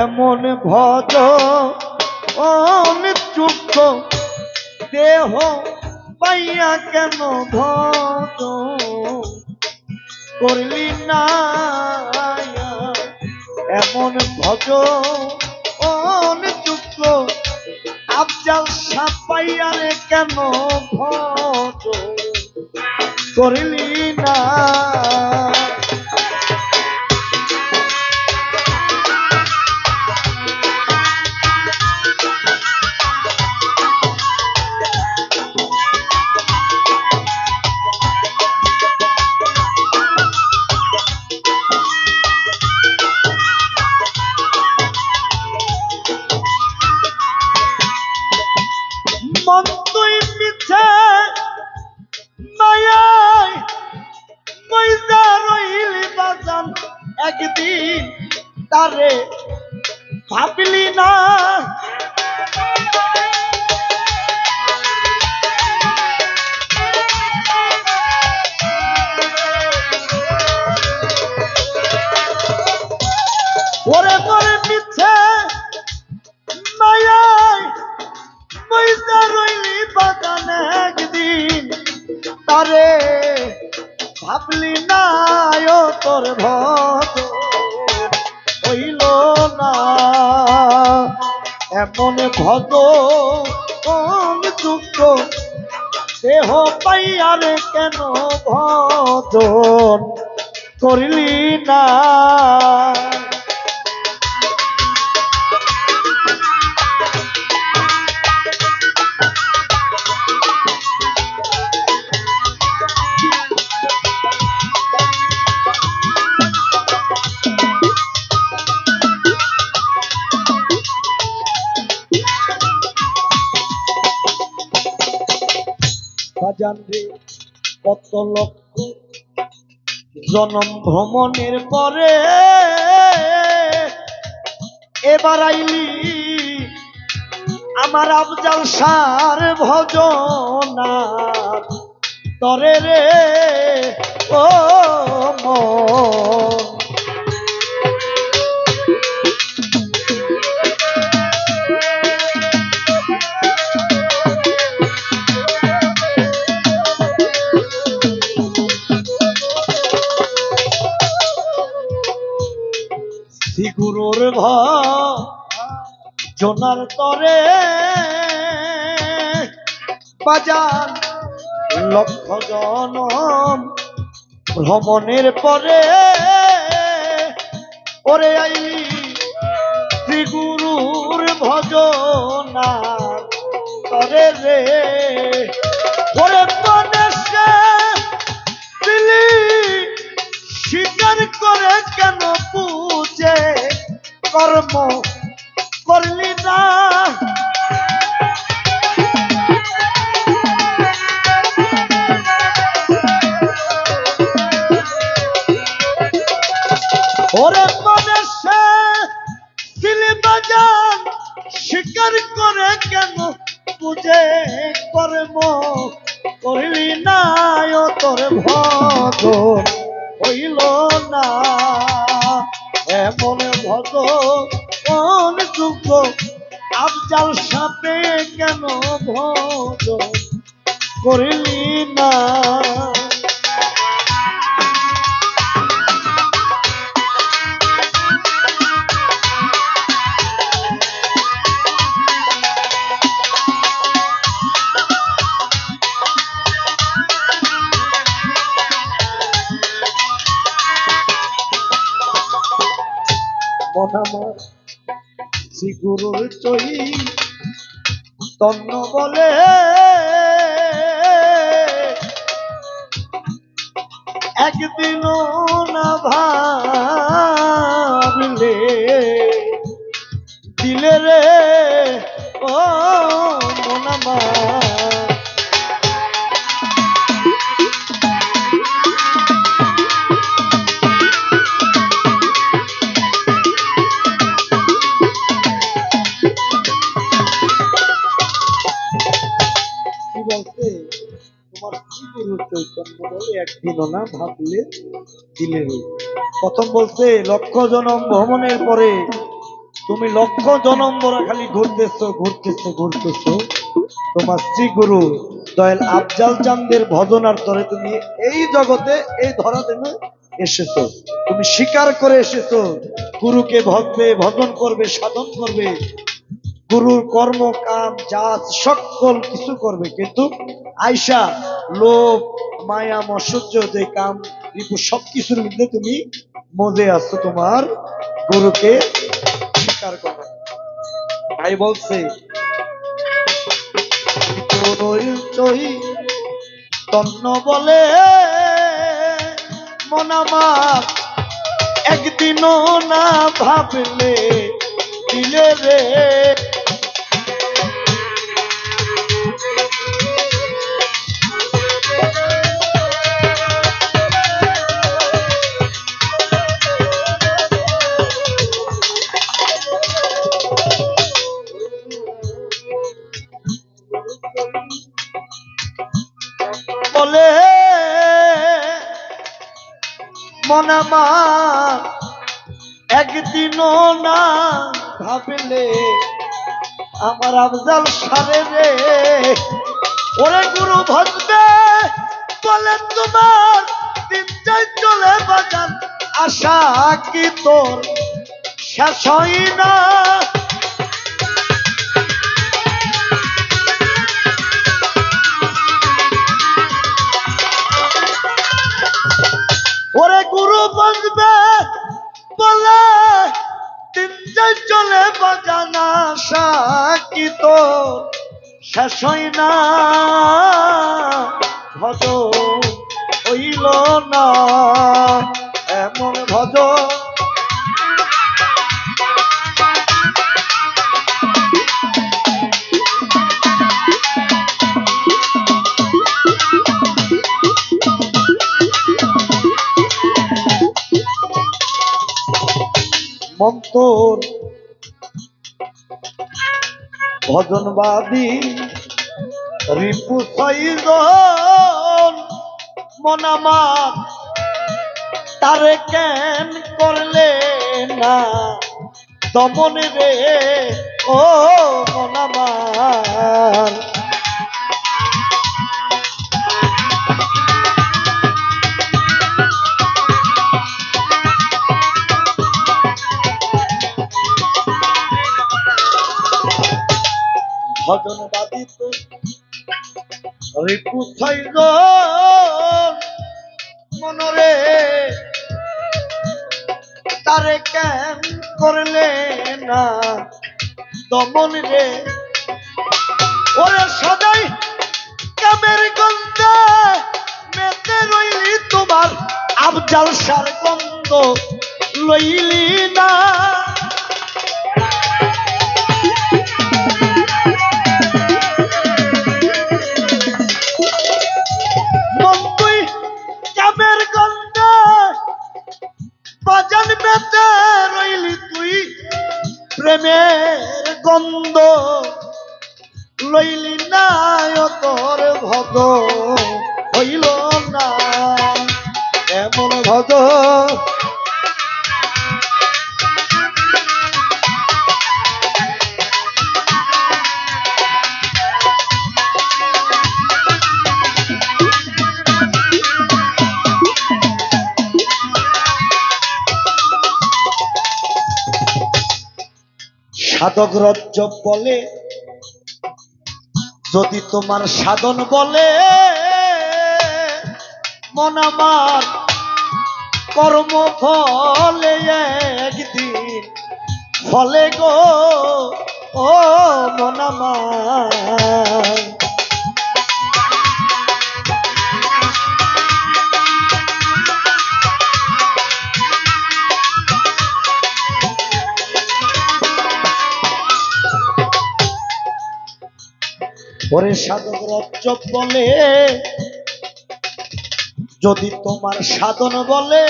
এমন ভজ চুক্ষ দেহ পাইয়া কেন ভজ করলি না এমন ভজ চুক্ষ আফজাল সাপ পাইয়া রে কেন ভজ করলি না একদিন তারে ভাবলি না ওরে পরে পিছে মায়ায় মইজা রইলি বাগানে একদিন তারে ভাবলি না ও তোর ভজ হইল না এমন ভজ দুঃখ দেহ পাইয়ারে কেন ভজন করলি না জানবে কত লক্ষ জনম ভ্রমণের পরে এবার আইলি আমার আফজাল সার ভজনার তরে রে ও মন গুরুর ভজনার তরে বাজান লক্ষ জনম ভ্রমণের পরে ওরে আইলি শ্রী গুরুর ভজনার তরে রে ওরে মনে দিলি স্বীকার করে কেন পূজে কর্ম করলি না ওরে মনে দিলি বাজান স্বীকার করে কেন পূজে কর্ম করলি না ও তোর ভজন হইল না এমন ভজন দুঃখ আফজাল সাপে কেন ভজন করলি না আমার শ্রী গুরুর চই তন্ন বলে একদিন না ভাবলে দিলে রে ও মন আমার একদিনও না ভাবলে দিলে। প্রথম বলছে লক্ষ জনম ভ্রমণের পরে তুমি লক্ষ জনম ধরে খালি ঘুরতেছো ঘুরতেছো ঘুরতেছো, তোমার শ্রী গুরু দয়াল আফজাল চাঁদের ভজনার তরে তুমি এই জগতে এই ধরা দেবে এসেছো। তুমি স্বীকার করে এসেছো গুরুকে ভজবে, ভজন করবে, সাধন করবে, গুরুর কর্ম কাম যা সকল কিছু করবে, কিন্তু আয়সা লোভ মায়া মৎসর্য যে কাম রিপু সবকিছুর মধ্যে তুমি মজে আছো তোমার গুরুকে স্বীকার করো। ভাই বলছে তন্ন বলে মন আমার একদিনও না ভাবলে দিলে রে, বলে মন আমার একদিনও না ভাবলে আমার আফজাল সারে রে, ওরে গুরু ভজবে বলে তোমার দিন যাই চলে বাজান, আশা কি তোর শেষ হয় না, ওরে গুরু ভজবে বলে দিন যাই চলে বাজান, আশা কি তোর শেষ হয় না, ভজ হইল না এমন ভজ, মন্তর ভজনবাদী রিপু সৈজন মন আমার তারে কেন করলে না দমন রে, ও মন আমার ভজনবাদী তো রিপু সৈজন মনরে তারে কেন করলে না দমন রে, ওরে সদাই কামের গন্ধে মেতে রইলি তোমার আফজাল সার গন্ধ লইলি না, কামের গন্ধে বাজান মেতে রইলি তুই প্রেমের গন্ধ লইলি না, তোর ভজ হইল না এমন ভজ, সাধক রজ্জব বলে যদি তোমার সাধন বলে মন আমার কর্ম ফলে একদিন ফলে গো, ও মন আমার ওরে সাধক রজ্জব বলে যদি তোমার সাধন বলে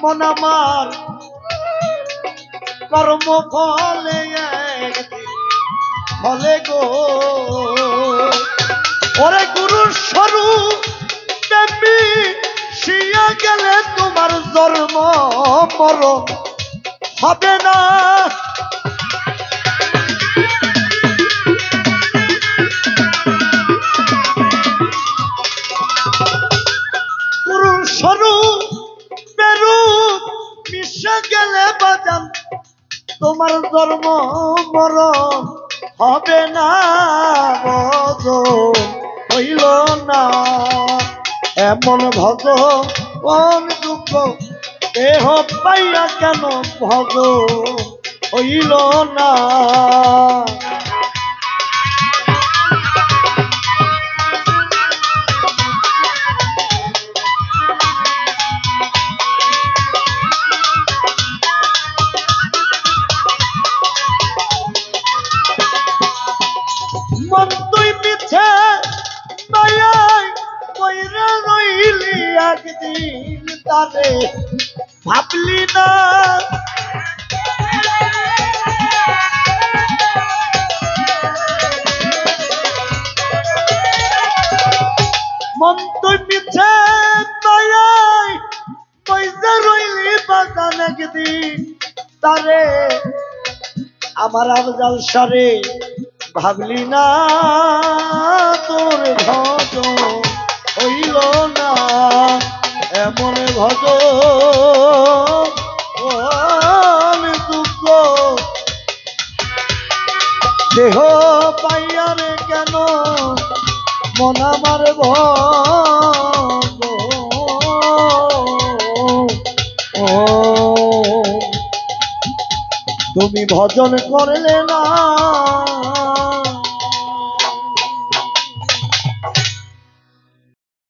মন আমার কর্ম ফলে একদিন ফলে গো, ওরে গুরুর স্বরূপ দেবী শিয়া গেলে তোমার জন্ম মরণ হবে না। পুরুষ স্বরূপ বেরূপ মিশে গেলে বাজান তোমার জন্ম মরণ হবে না, ভজন হইল না। এমন ভজন দুঃখ দেহ পাইয়া কেন ভজন হইল না। মন তুই পিছে মায়াই কইরা রইলি একদিন তারে ভাবলি না। মন তুই পিছে মায়াই কইরা রইলি বাগান একদিন তারে আমার আফজাল সারে ভাবলি না। তোর ভজন হইল না, এমন ভজন দুঃখ দেহ পাইয়ারে কেন মন আমার তুমি ভজন করলে না।